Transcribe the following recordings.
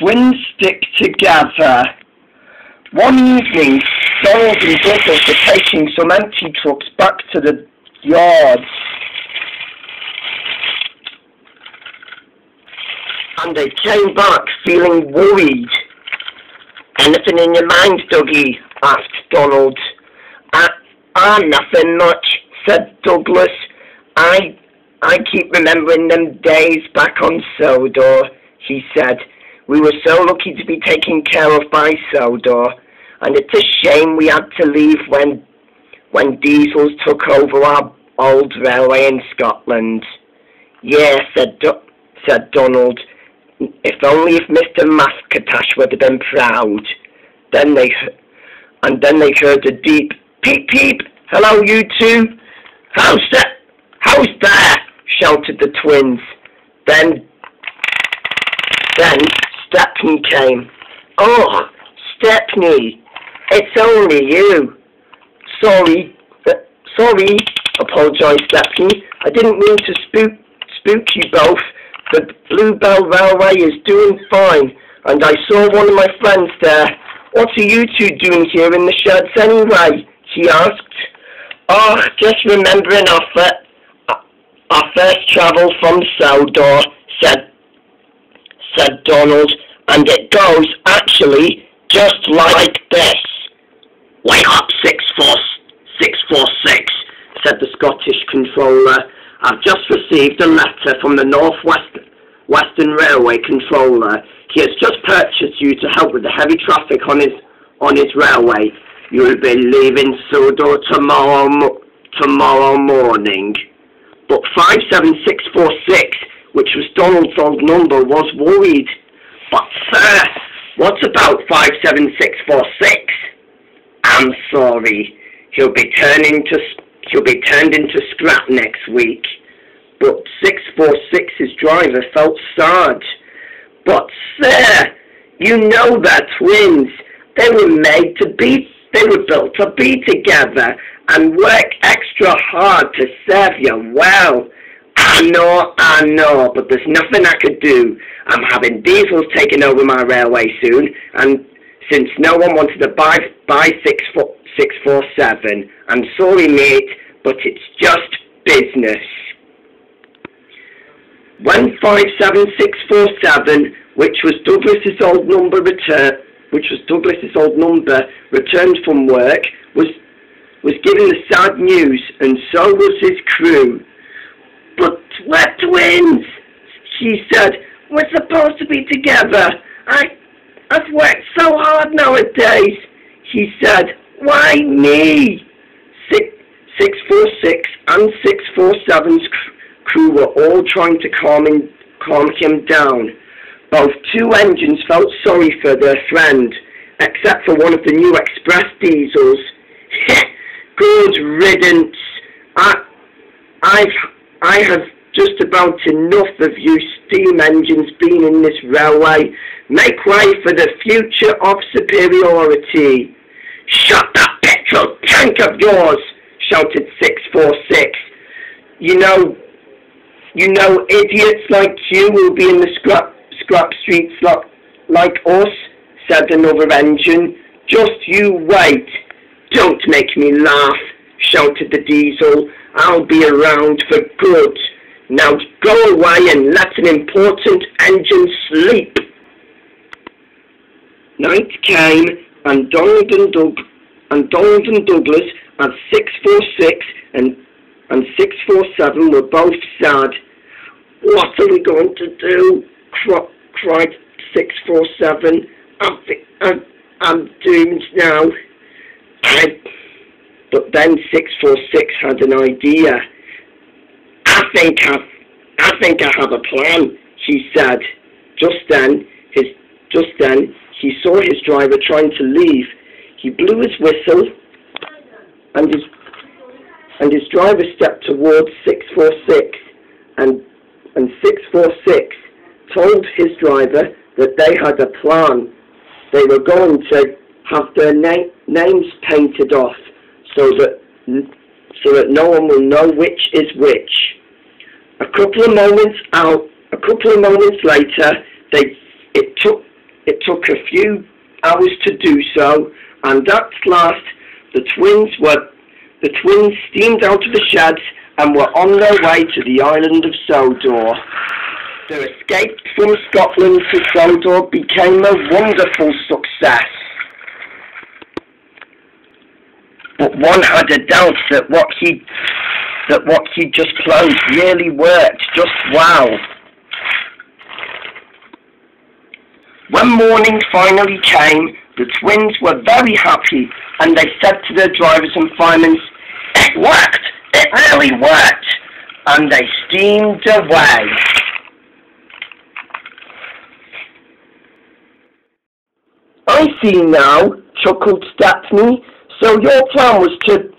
twins stick together. One evening, Donald and Douglas were taking some empty trucks back to the yard. And they came back feeling worried. "Anything in your mind, Dougie?" asked Donald. Nothing much," said Douglas. I keep remembering them days back on Sodor," he said. "We were so lucky to be taken care of by Sodor, and it's a shame we had to leave when Diesels took over our old railway in Scotland." "Yeah," said Donald. If Mr. Mascatash would have been proud." Then they heard a deep peep peep. "Hello, you two." How's there?" shouted the twins. Then Stepney came. "Oh, Stepney, it's only you." Sorry, apologised Stepney. "I didn't mean to spook you both. The Bluebell Railway is doing fine, and I saw one of my friends there. What are you two doing here in the sheds anyway?" he asked. "Oh, just remembering our first travel from Sodor," said Donald, "and it goes actually just like this." "Wake up, 646, said the Scottish controller. "I've just received a letter from the Western Railway controller. He has just purchased you to help with the heavy traffic on his railway. You will be leaving Sodor tomorrow morning." But 57646, which was Donald's old number, was worried. "But sir, what about 57646? "I'm sorry. He'll be turned into scrap next week." But 646's driver felt sad. "But sir, you know they're twins. They were built to be together and work extra hard to serve you well." I know, but there's nothing I could do. I'm having Diesels taking over my railway soon, and since no one wanted to buy 647, I'm sorry, mate, but it's just business. When 57647, which was Douglas's old number, returned from work, was given the sad news, and so was his crew. "But we're twins," she said. "We're supposed to be together. I've worked so hard nowadays," he said. "Why me?" 646 and 647's crew were all trying to calm him down. Both two engines felt sorry for their friend, except for one of the new express diesels. "Good riddance. I have just about enough of you steam engines being in this railway. Make way for the future of superiority." "Shut that petrol tank of yours," shouted 646. You know, idiots like you will be in the scrap streets like us," said another engine. "Just you wait." "Don't make me laugh," shouted the diesel. "I'll be around for good. Now go away and let an important engine sleep." Night came, and Donald and Douglas at 646 and 647 were both sad. "What are we going to do?" cried 647. I'm doomed now." But then 646 had an idea. I think I have a plan," he said. Just then, he saw his driver trying to leave. He blew his whistle, and his driver stepped towards 646, and 646 told his driver that they had a plan. They were going to have their names painted off so that no one will know which is which. A couple of moments later, It took a few hours to do so, and at last the twins steamed out of the sheds and were on their way to the island of Sodor. Their escape from Scotland to Sodor became a wonderful success. But one had a doubt that what he just planned really worked. Just wow. When morning finally came, the twins were very happy, and they said to their drivers and firemen, "It worked! It really worked!" And they steamed away. "I see now," chuckled Stepney. "So your plan was to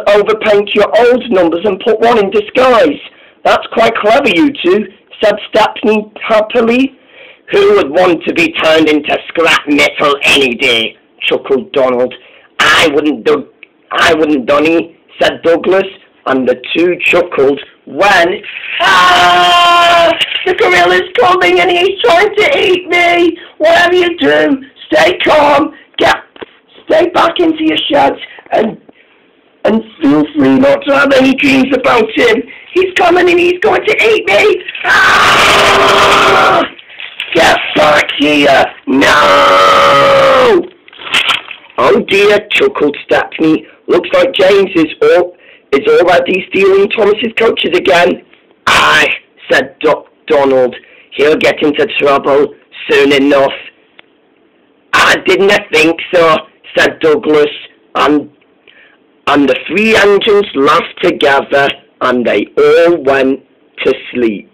overpaint your old numbers and put one in disguise. That's quite clever, you two," said Stepney happily. "Who would want to be turned into scrap metal any day?" chuckled Donald. I wouldn't, Donny," said Douglas, and the two chuckled when, "The gorilla's coming and he's trying to eat me! Whatever you do, stay calm, stay back into your sheds, and feel free not to have any dreams about him. He's coming and he's going to eat me! Get back here! No!" "Oh dear," chuckled Stepney. "Looks like James is already stealing Thomas's coaches again." "Aye," said Donald. "He'll get into trouble soon enough." "I didn't think so," said Douglas, and the three engines laughed together, and they all went to sleep.